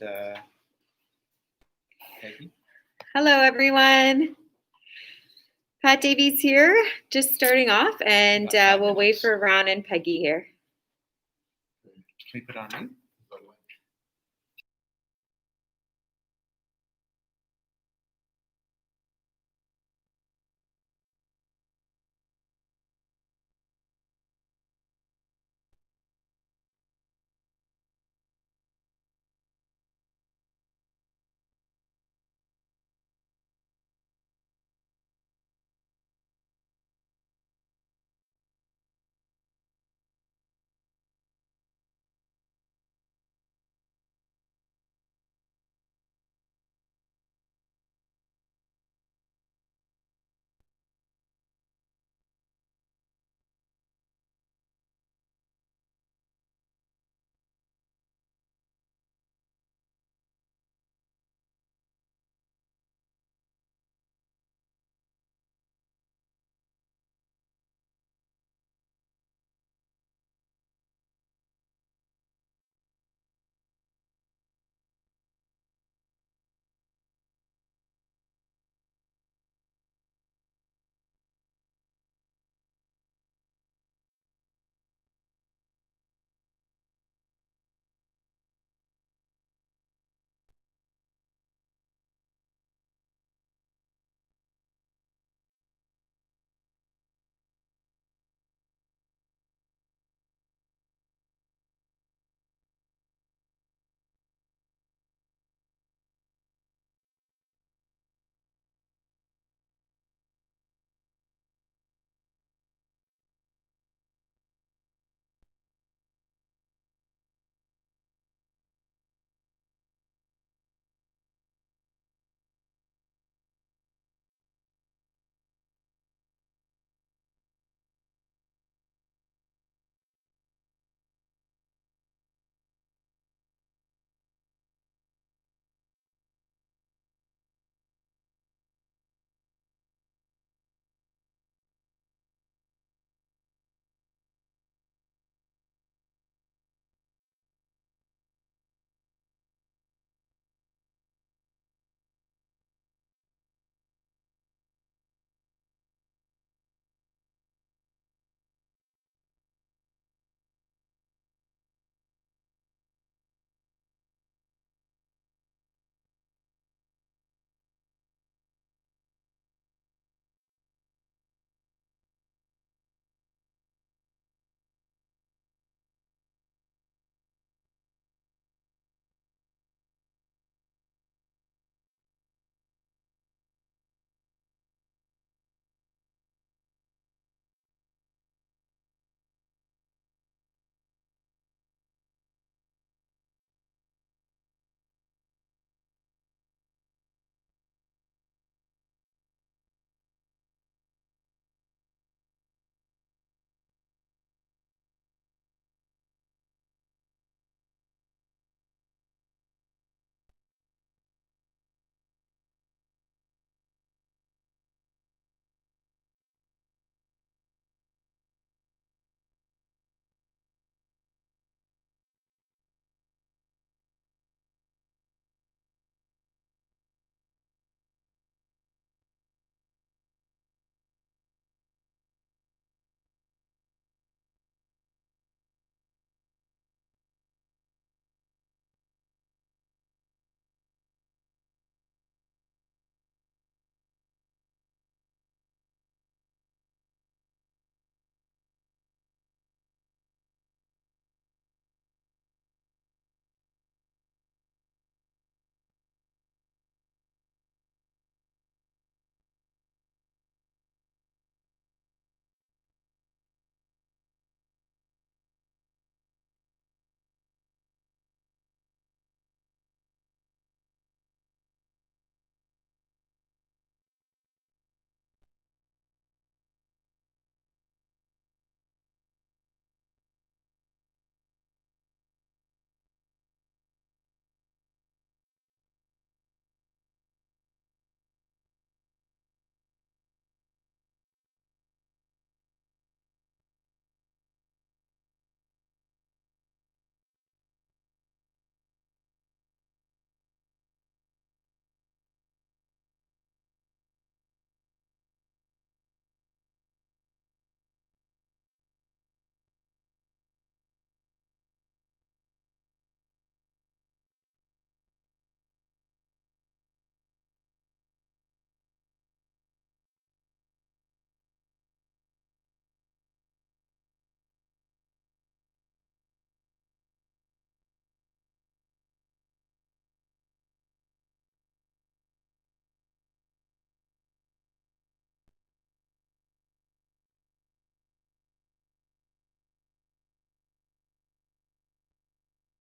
and Peggy. Hello, everyone. Pat Davies here, just starting off, and we'll wait for Ron and Peggy here. Can we put on mute?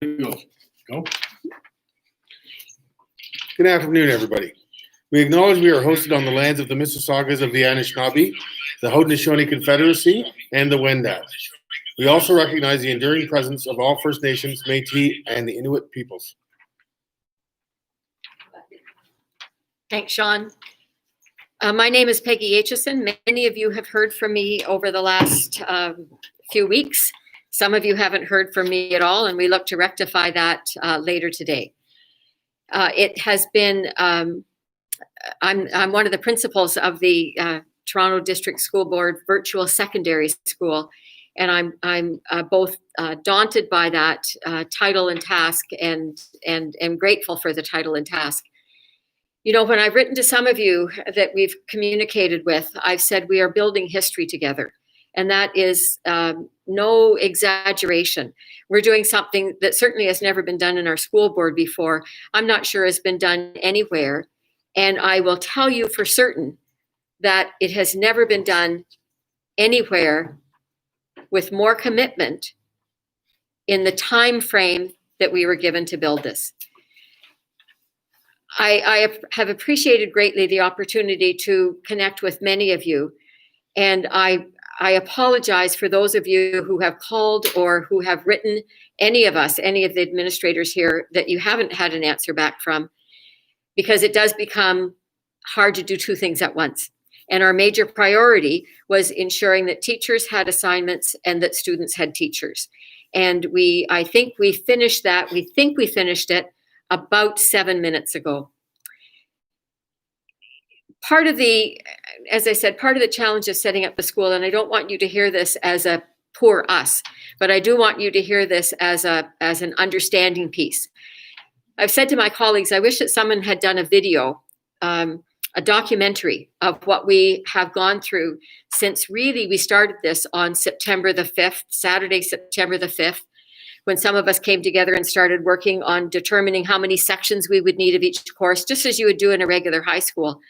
Go. Good afternoon, everybody. We acknowledge we are hosted on the lands of the Mississaugas of the Anishinaabe, the Haudenosaunee Confederacy, and the Wendat. We also recognize the enduring presence of all First Nations, Métis, and the Inuit peoples. Thanks, Sean. My name is Peggy Aitchison. Many of you have heard from me over the last few weeks. Some of you haven't heard from me at all, and we look to rectify that later today. It has been, I'm one of the principals of the Toronto District School Board Virtual Secondary School, and I'm both daunted by that title and task, and am grateful for the title and task. You know, when I've written to some of you that we've communicated with, I've said we are building history together. And that is no exaggeration. We're doing something that certainly has never been done in our school board before. I'm not sure has been done anywhere. And I will tell you for certain that it has never been done anywhere with more commitment in the time frame that we were given to build this. I have appreciated greatly the opportunity to connect with many of you. And I apologize for those of you who have called or who have written any of us, any of the administrators here, that you haven't had an answer back from, because it does become hard to do two things at once. And our major priority was ensuring that teachers had assignments and that students had teachers. And I think we finished that. We think we finished it about 7 minutes ago. Part of the, as I said, part of the challenge of setting up the school, and I don't want you to hear this as a poor us, but I do want you to hear this as an understanding piece. I've said to my colleagues, I wish that someone had done a video, a documentary of what we have gone through since really we started this on September the 5th, Saturday, September the 5th, when some of us came together and started working on determining how many sections we would need of each course, just as you would do in a regular high school.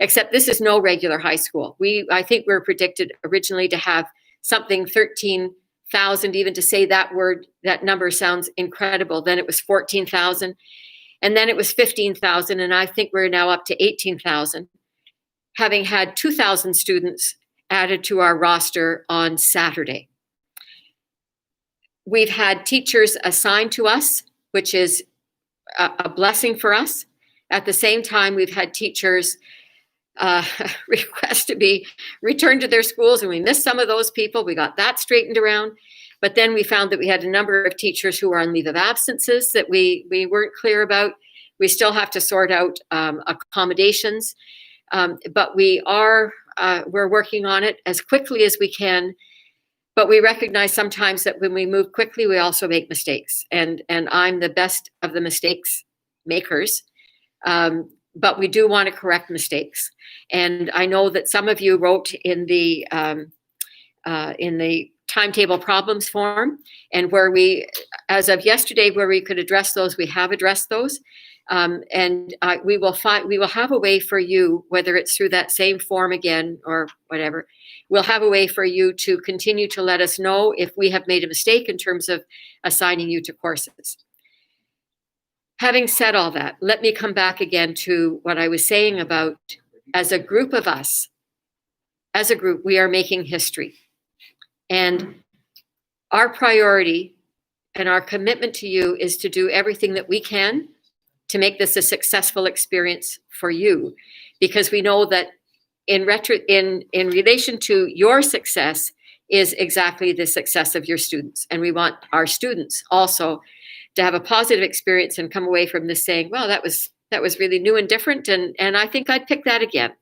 Except this is no regular high school. I think we were predicted originally to have something 13,000, even to say that word, that number sounds incredible. Then it was 14,000, and then it was 15,000, and I think we're now up to 18,000, having had 2,000 students added to our roster on Saturday. We've had teachers assigned to us, which is a blessing for us. At the same time, we've had teachers request to be returned to their schools, and we missed some of those people. We got that straightened around. But then we found that we had a number of teachers who were on leave of absences that we weren't clear about. We still have to sort out accommodations. But we're working on it as quickly as we can. But we recognize sometimes that when we move quickly, we also make mistakes. And I'm the best of the mistakes makers. But we do want to correct mistakes. And I know that some of you wrote in the timetable problems form, and where we, as of yesterday, where we could address those, we have addressed those. And we will have a way for you, whether it's through that same form again or whatever, we'll have a way for you to continue to let us know if we have made a mistake in terms of assigning you to courses. Having said all that, let me come back again to what I was saying about, as a group of us, as a group, we are making history. And our priority and our commitment to you is to do everything that we can to make this a successful experience for you, because we know that in relation to your success is exactly the success of your students. And we want our students also to have a positive experience and come away from this saying, well, that was really new and different. And I think I'd pick that again.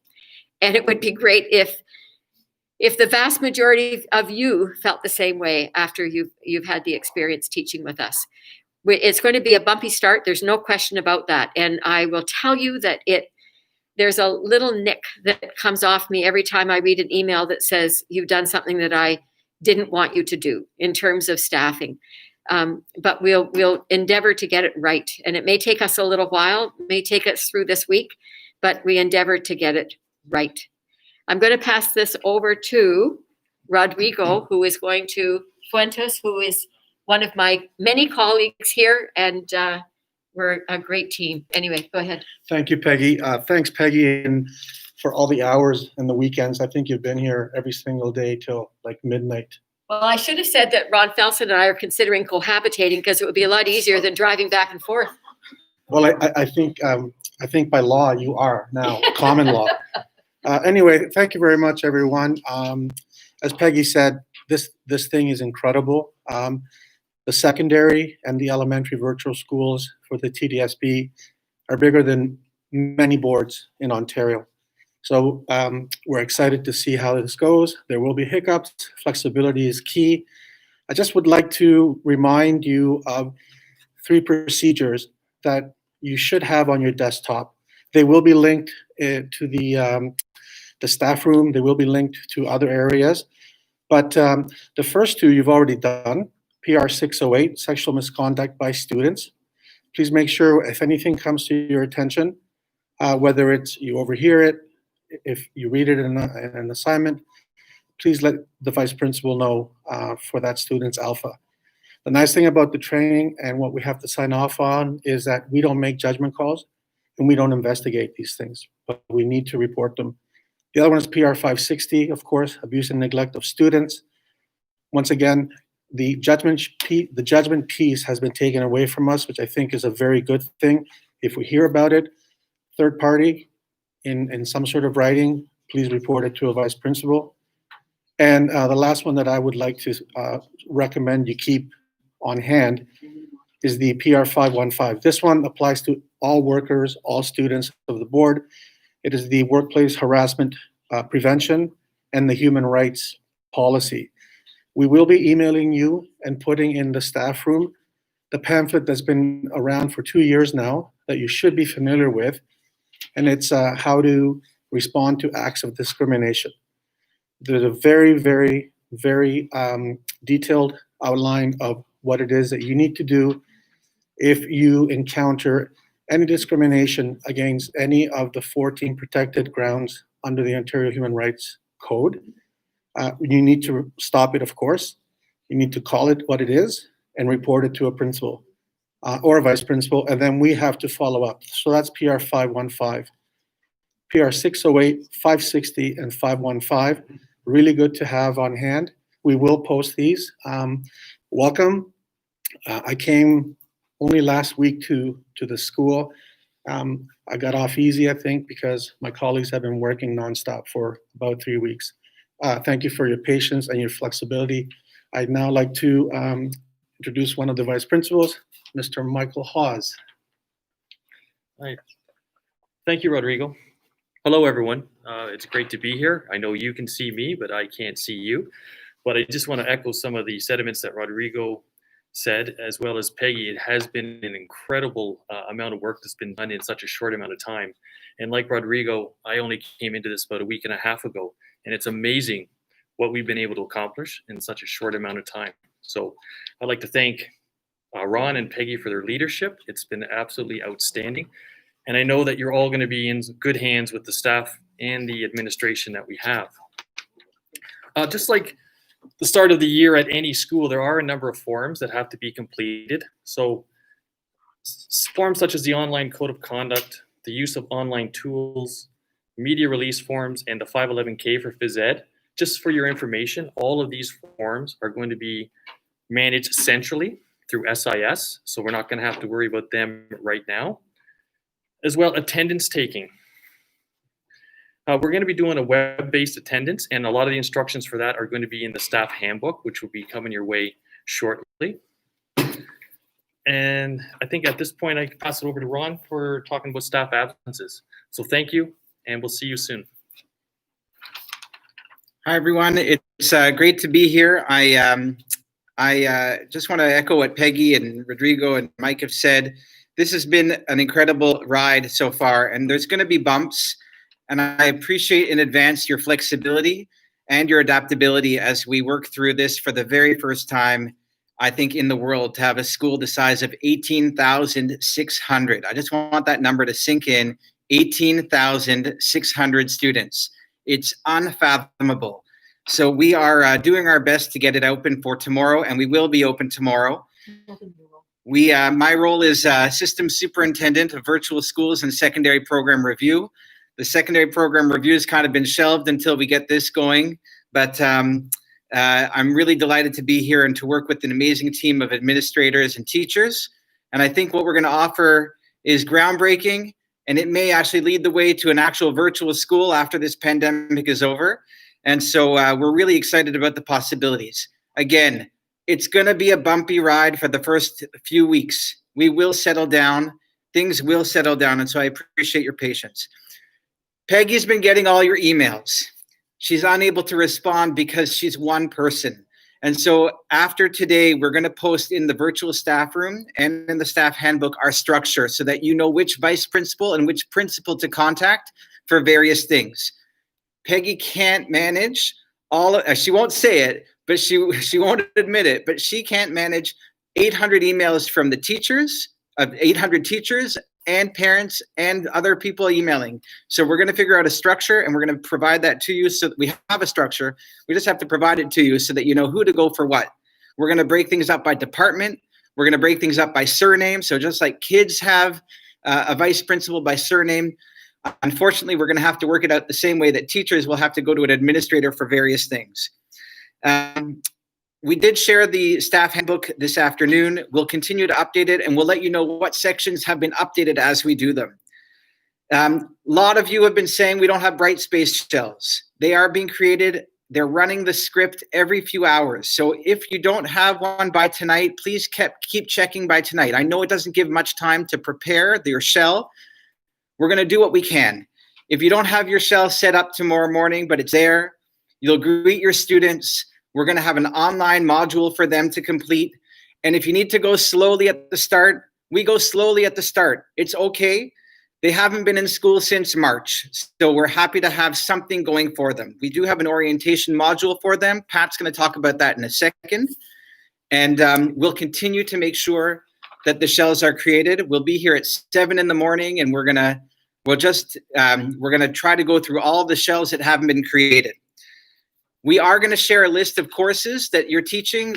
And it would be great if the vast majority of you felt the same way after you've had the experience teaching with us. It's going to be a bumpy start. There's no question about that. And I will tell you that there's a little nick that comes off me every time I read an email that says you've done something that I didn't want you to do in terms of staffing. But we'll endeavor to get it right. And it may take us a little while, may take us through this week, but we endeavor to get it right. I'm going to pass this over to Rodrigo, who is going to Fuentes, who is one of my many colleagues here, and we're a great team. Anyway, go ahead. Thank you, Peggy. Thanks, Peggy, and for all the hours and the weekends. I think you've been here every single day till like midnight. Well, I should have said that Ron Felson and I are considering cohabitating because it would be a lot easier than driving back and forth. Well, I think by law you are now, common law. Anyway, thank you very much, everyone. As Peggy said, this thing is incredible. The secondary and the elementary virtual schools for the TDSB are bigger than many boards in Ontario. So we're excited to see how this goes. There will be hiccups. Flexibility is key. I just would like to remind you of 3 procedures that you should have on your desktop. They will be linked to the staff room. They will be linked to other areas. But the first 2 you've already done, PR 608, sexual misconduct by students. Please make sure if anything comes to your attention, whether it's you overhear it, if you read it in an assignment, please let the vice principal know for that student's alpha. The nice thing about the training and what we have to sign off on is that we don't make judgment calls and we don't investigate these things, but we need to report them. The other one is PR 560, of course, abuse and neglect of students. Once again, the judgment piece has been taken away from us, which I think is a very good thing. If we hear about it, third party, in some sort of writing, please report it to a vice principal. And the last one that I would like to recommend you keep on hand is the PR 515. This one applies to all workers, all students of the board. It is the workplace harassment prevention and the human rights policy. We will be emailing you and putting in the staff room the pamphlet that's been around for 2 years now that you should be familiar with. And it's how to respond to acts of discrimination. There's a very, very, very detailed outline of what it is that you need to do if you encounter any discrimination against any of the 14 protected grounds under the Ontario Human Rights Code. You need to stop it, of course. You need to call it what it is and report it to a principal. Or a vice principal, and then we have to follow up. So that's PR 515. PR 608, 560, and 515. Really good to have on hand. We will post these. Welcome. I came only last week to the school. I got off easy, I think, because my colleagues have been working nonstop for about 3 weeks. Thank you for your patience and your flexibility. I'd now like to introduce one of the vice principals, Mr. Michael Hawes. Hi. Thank you, Rodrigo. Hello, everyone. It's great to be here. I know you can see me, but I can't see you. But I just want to echo some of the sentiments that Rodrigo said, as well as Peggy. It has been an incredible amount of work that's been done in such a short amount of time. And like Rodrigo, I only came into this about a week and a half ago, and it's amazing what we've been able to accomplish in such a short amount of time. So I'd like to thank Ron and Peggy for their leadership. It's been absolutely outstanding. And I know that you're all going to be in good hands with the staff and the administration that we have. Just like the start of the year at any school, there are a number of forms that have to be completed. So forms such as the online code of conduct, the use of online tools, media release forms, and the 511K for phys ed. Just for your information, all of these forms are going to be managed centrally through SIS, so we're not going to have to worry about them right now. As well, attendance taking. We're going to be doing a web-based attendance, and a lot of the instructions for that are going to be in the staff handbook, which will be coming your way shortly. And I think at this point, I can pass it over to Ron for talking about staff absences. So thank you, and we'll see you soon. Hi, everyone. It's great to be here. I just want to echo what Peggy and Rodrigo and Mike have said. This has been an incredible ride so far, and there's going to be bumps. And I appreciate in advance your flexibility and your adaptability as we work through this for the very first time, I think, in the world, to have a school the size of 18,600. I just want that number to sink in, 18,600 students. It's unfathomable. So we are doing our best to get it open for tomorrow, and we will be open tomorrow. My role is System Superintendent of Virtual Schools and Secondary Program Review. The secondary program review has kind of been shelved until we get this going, but I'm really delighted to be here and to work with an amazing team of administrators and teachers. And I think what we're going to offer is groundbreaking, and it may actually lead the way to an actual virtual school after this pandemic is over. And so we're really excited about the possibilities. Again, it's going to be a bumpy ride for the first few weeks. We will settle down. Things will settle down. And so I appreciate your patience. Peggy's been getting all your emails. She's unable to respond because she's one person. And so after today, we're going to post in the virtual staff room and in the staff handbook our structure so that you know which vice principal and which principal to contact for various things. Peggy can't manage she won't say it, but she won't admit it, but she can't manage 800 emails from the teachers, 800 teachers and parents and other people emailing. So we're going to figure out a structure, and we're going to provide that to you so that we have a structure. We just have to provide it to you so that you know who to go for what. We're going to break things up by department. We're going to break things up by surname. So just like kids have a vice principal by surname, unfortunately, we're going to have to work it out the same way that teachers will have to go to an administrator for various things. We did share the staff handbook this afternoon. We'll continue to update it, and we'll let you know what sections have been updated as we do them. A lot of you have been saying we don't have bright space shells. They are being created. They're running the script every few hours. So if you don't have one by tonight, please keep checking by tonight. I know it doesn't give much time to prepare your shell. We're going to do what we can. If you don't have your shell set up tomorrow morning, but it's there, you'll greet your students. We're going to have an online module for them to complete. And if you need to go slowly at the start, we go slowly at the start. It's okay. They haven't been in school since March, so we're happy to have something going for them. We do have an orientation module for them. Pat's going to talk about that in a second. And we'll continue to make sure that the shells are created. We'll be here at 7 in the morning, and we're going to try to go through all the shells that haven't been created. We are going to share a list of courses that you're teaching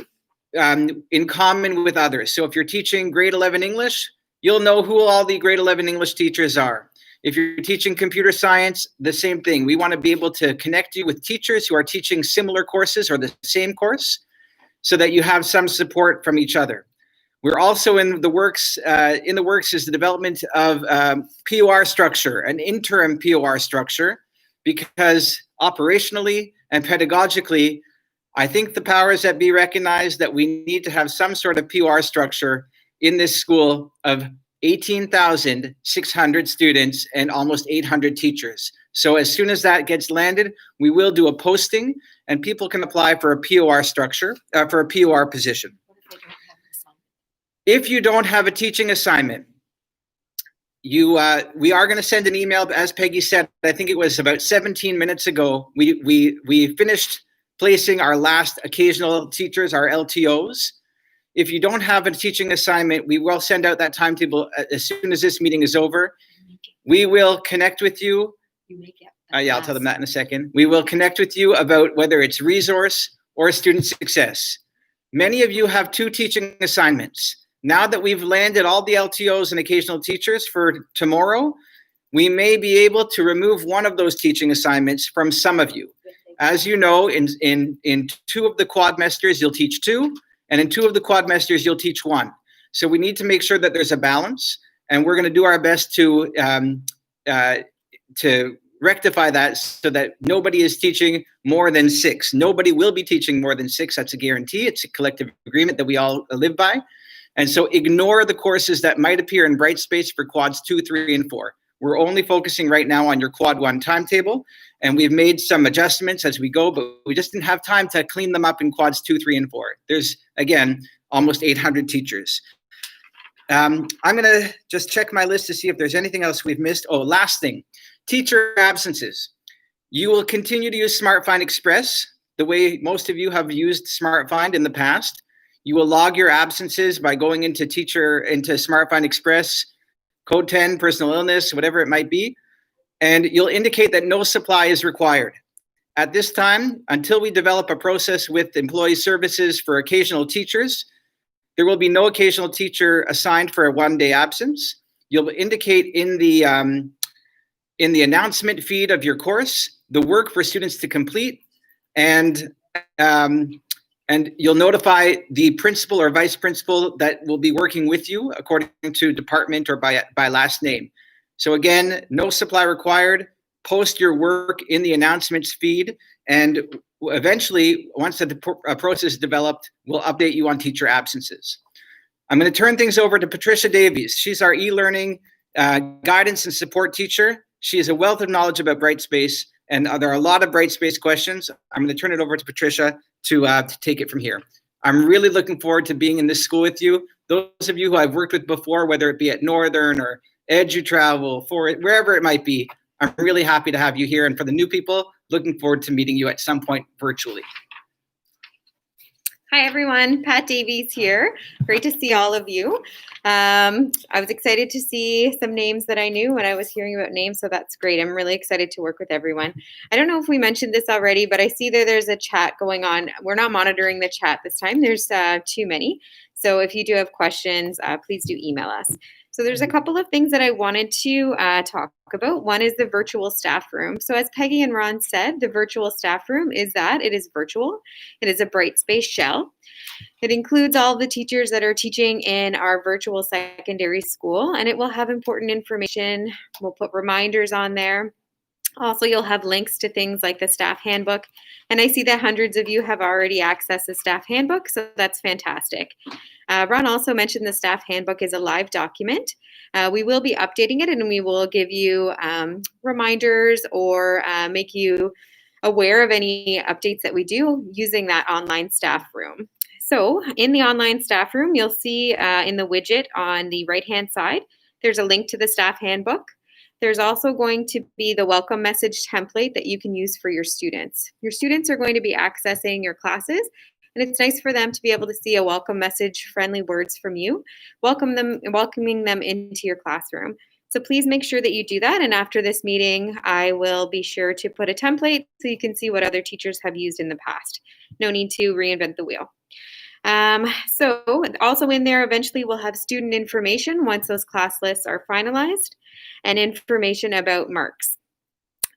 in common with others. So if you're teaching grade 11 English, you'll know who all the grade 11 English teachers are. If you're teaching computer science, the same thing. We want to be able to connect you with teachers who are teaching similar courses or the same course so that you have some support from each other. We're also in the works is the development of POR structure, an interim POR structure, because operationally and pedagogically, I think the powers that be recognize that we need to have some sort of POR structure in this school of 18,600 students and almost 800 teachers. So as soon as that gets landed, we will do a posting and people can apply for a POR structure, for a POR position. If you don't have a teaching assignment, we are going to send an email, as Peggy said. I think it was about 17 minutes ago. We finished placing our last occasional teachers, our LTOs. If you don't have a teaching assignment, we will send out that timetable as soon as this meeting is over. We will connect with you. I'll tell them that in a second. We will connect with you about whether it's resource or student success. Many of you have 2 teaching assignments. Now that we've landed all the LTOs and occasional teachers for tomorrow, we may be able to remove one of those teaching assignments from some of you. As you know, in 2 of the quadmesters, you'll teach 2, and in 2 of the quadmesters, you'll teach 1. So we need to make sure that there's a balance, and we're going to do our best to rectify that so that nobody is teaching more than 6. Nobody will be teaching more than 6. That's a guarantee. It's a collective agreement that we all live by. And so ignore the courses that might appear in Brightspace for quads 2, 3, and 4. We're only focusing right now on your quad 1 timetable, and we've made some adjustments as we go, but we just didn't have time to clean them up in quads 2, 3, and 4. There's, again, almost 800 teachers. I'm going to just check my list to see if there's anything else we've missed. Oh, last thing, teacher absences. You will continue to use SmartFind Express the way most of you have used SmartFind in the past. You will log your absences by going into SmartFind Express, code 10, personal illness, whatever it might be, and you'll indicate that no supply is required. At this time, until we develop a process with employee services for occasional teachers, there will be no occasional teacher assigned for a 1-day absence. You'll indicate in the announcement feed of your course the work for students to complete, and you'll notify the principal or vice principal that will be working with you according to department or by last name. So again, no supply required. Post your work in the announcements feed, and eventually, once the process is developed, we'll update you on teacher absences. I'm going to turn things over to Patricia Davies. She's our e-learning guidance and support teacher. She is a wealth of knowledge about Brightspace, and there are a lot of Brightspace questions. I'm going to turn it over to Patricia to take it from here. I'm really looking forward to being in this school with you. Those of you who I've worked with before, whether it be at Northern or EduTravel, wherever it might be, I'm really happy to have you here. And for the new people, looking forward to meeting you at some point virtually. Hi, everyone. Pat Davies here. Great to see all of you. I was excited to see some names that I knew when I was hearing about names, so that's great. I'm really excited to work with everyone. I don't know if we mentioned this already, but I see there's a chat going on. We're not monitoring the chat this time. There's too many. So if you do have questions, please do email us. So there's a couple of things that I wanted to talk about. One is the virtual staff room. So as Peggy and Ron said, the virtual staff room is that it is virtual. It is a Brightspace shell. It includes all the teachers that are teaching in our virtual secondary school, and it will have important information. We'll put reminders on there. Also, you'll have links to things like the staff handbook. And I see that hundreds of you have already accessed the staff handbook, so that's fantastic. Ron also mentioned the staff handbook is a live document. We will be updating it, and we will give you reminders or make you aware of any updates that we do using that online staff room. So in the online staff room, you'll see in the widget on the right-hand side, there's a link to the staff handbook. There's also going to be the welcome message template that you can use for your students. Your students are going to be accessing your classes, and it's nice for them to be able to see a welcome message, friendly words from you, welcoming them into your classroom. So please make sure that you do that. And after this meeting, I will be sure to put a template so you can see what other teachers have used in the past. No need to reinvent the wheel. So also in there, eventually we'll have student information once those class lists are finalized, and information about marks.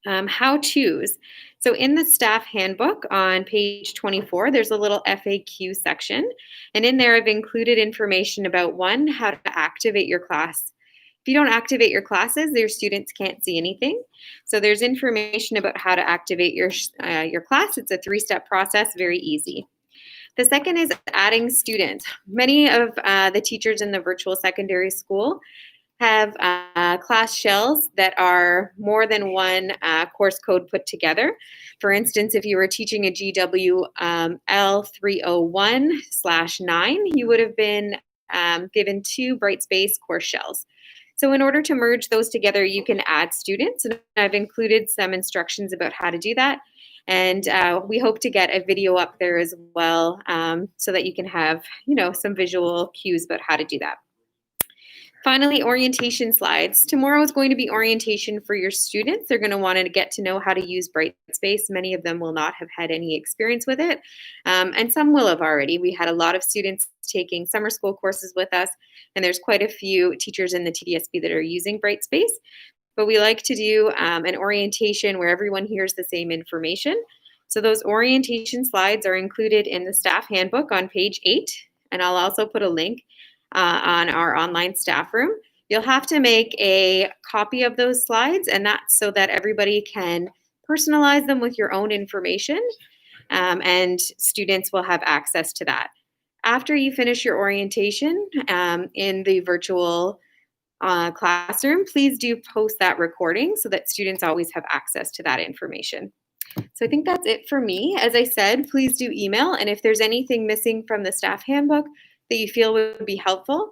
How-tos. So in the staff handbook on page 24, there's a little FAQ section. And in there, I've included information about one, how to activate your class. If you don't activate your classes, your students can't see anything. So there's information about how to activate your class. It's a 3-step process, very easy. The second is adding students. Many of the teachers in the virtual secondary school have class shells that are more than one course code put together. For instance, if you were teaching a GWL 301/9, you would have been given 2 Brightspace course shells. So in order to merge those together, you can add students, and I've included some instructions about how to do that. And we hope to get a video up there as well, so that you can have, some visual cues about how to do that. Finally, orientation slides. Tomorrow is going to be orientation for your students. They're going to want to get to know how to use Brightspace. Many of them will not have had any experience with it, and some will have already. We had a lot of students taking summer school courses with us, and there's quite a few teachers in the TDSB that are using Brightspace. But we like to do an orientation where everyone hears the same information. So those orientation slides are included in the staff handbook on page 8, and I'll also put a link on our online staff room. You'll have to make a copy of those slides, and that's so that everybody can personalize them with your own information, and students will have access to that. After you finish your orientation in the virtual classroom, please do post that recording so that students always have access to that information. So I think that's it for me. As I said, please do email, and if there's anything missing from the staff handbook that you feel would be helpful,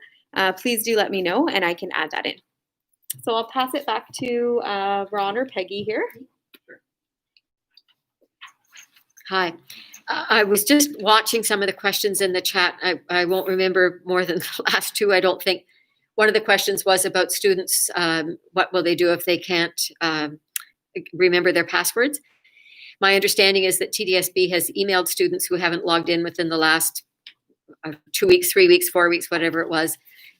please do let me know and I can add that in. So I'll pass it back to Ron or Peggy here. Hi. I was just watching some of the questions in the chat. I won't remember more than the last 2, I don't think. One of the questions was about students. What will they do if they can't remember their passwords? My understanding is that TDSB has emailed students who haven't logged in within the last 2 weeks, 3 weeks, 4 weeks, whatever it was,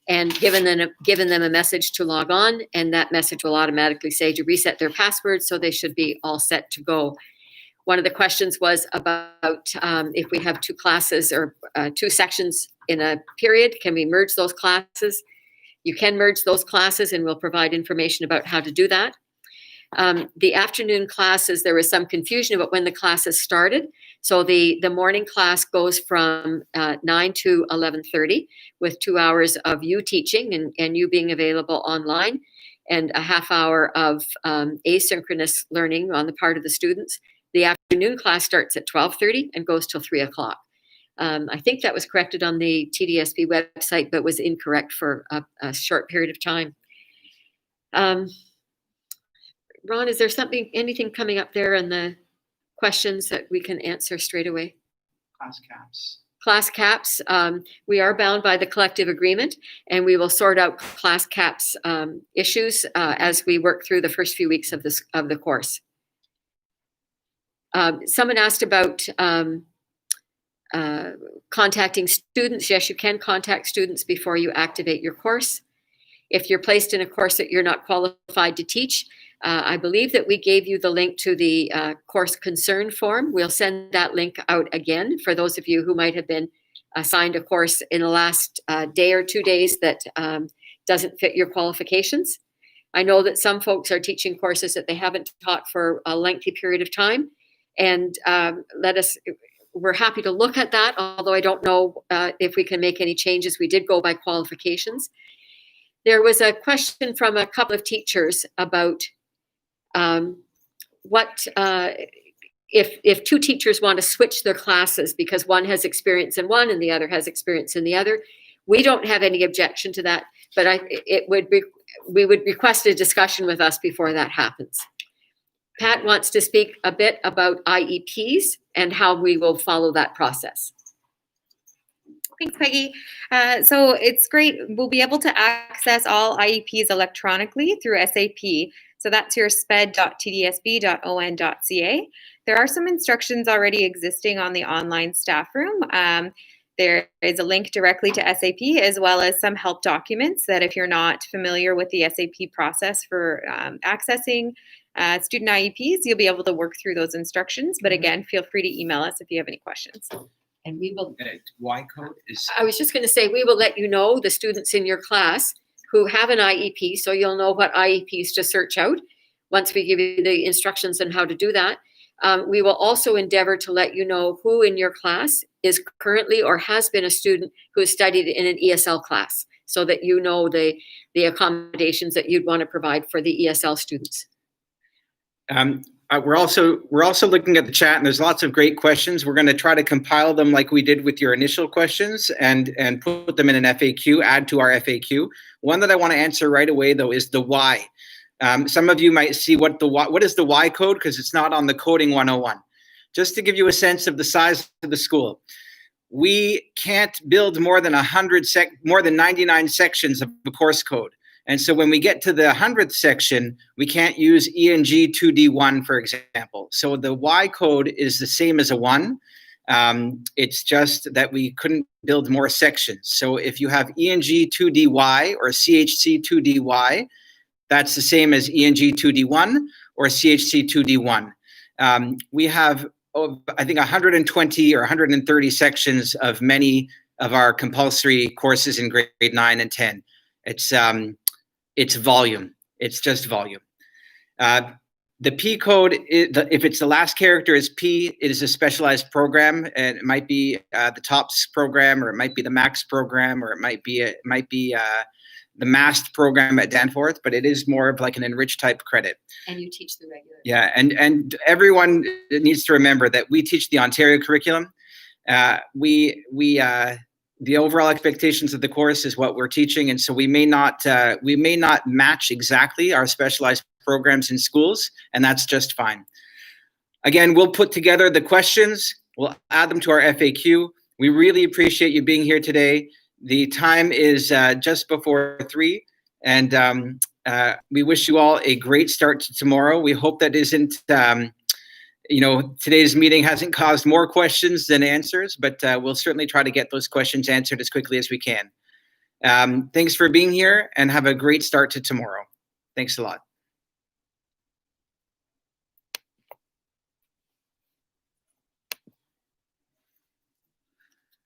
and given them a message to log on, and that message will automatically say to reset their password, so they should be all set to go. One of the questions was about if we have 2 classes or 2 sections in a period, can we merge those classes? You can merge those classes, and we'll provide information about how to do that. The afternoon classes, there was some confusion about when the classes started. So the morning class goes from 9 to 11:30 with 2 hours of you teaching and you being available online, and a half hour of asynchronous learning on the part of the students. The afternoon class starts at 12:30 and goes till 3 o'clock. I think that was corrected on the TDSB website, but was incorrect for a short period of time. Ron, is there anything coming up there in the questions that we can answer straight away? Class caps. Class caps, we are bound by the collective agreement, and we will sort out class caps issues as we work through the first few weeks of the course. Someone asked about contacting students. Yes, you can contact students before you activate your course. If you're placed in a course that you're not qualified to teach, I believe that we gave you the link to the course concern form. We'll send that link out again for those of you who might have been assigned a course in the last day or 2 days that doesn't fit your qualifications. I know that some folks are teaching courses that they haven't taught for a lengthy period of time, and we're happy to look at that, although I don't know if we can make any changes. We did go by qualifications. There was a question from a couple of teachers about what if 2 teachers want to switch their classes because one has experience in one and the other has experience in the other. We don't have any objection to that, but we would request a discussion with us before that happens. Pat wants to speak a bit about IEPs and how we will follow that process. Thanks, Peggy. So it's great. We'll be able to access all IEPs electronically through SAP. So that's your sped.tdsb.on.ca. There are some instructions already existing on the online staff room. There is a link directly to SAP, as well as some help documents that if you're not familiar with the SAP process for accessing student IEPs, you'll be able to work through those instructions. But again, feel free to email us if you have any questions. And we will. Y code is. I was just going to say, we will let you know, the students in your class who have an IEP, so you'll know what IEPs to search out once we give you the instructions on how to do that. We will also endeavor to let you know who in your class is currently or has been a student who has studied in an ESL class, so that you know the accommodations that you'd want to provide for the ESL students. We're also looking at the chat, and there's lots of great questions. We're going to try to compile them like we did with your initial questions and put them in an FAQ, add to our FAQ. One that I want to answer right away, though, is the why. Some of you might see what is the Y code, because it's not on the Coding 101. Just to give you a sense of the size of the school, we can't build more than 99 sections of the course code. And so when we get to the 100th section, we can't use ENG 2D1, for example. So the Y code is the same as a 1. It's just that we couldn't build more sections. So if you have ENG 2DY or CHC 2DY, that's the same as ENG 2D1 or CHC 2D1. We have, I think, 120 or 130 sections of many of our compulsory courses in grade 9 and 10. It's volume. It's just volume. The P code, if it's the last character is P, it is a specialized program, and it might be the TOPS program, or it might be the MAX program, or it might be the MAST program at Danforth, but it is more of like an enriched type credit. And you teach the regular. Yeah, and everyone needs to remember that we teach the Ontario curriculum. The overall expectations of the course is what we're teaching, and so we may not match exactly our specialized programs in schools, and that's just fine. Again, we'll put together the questions, we'll add them to our FAQ. We really appreciate you being here today. The time is just before 3, and we wish you all a great start to tomorrow. We hope that isn't today's meeting hasn't caused more questions than answers, but we'll certainly try to get those questions answered as quickly as we can. Thanks for being here, and have a great start to tomorrow. Thanks a lot.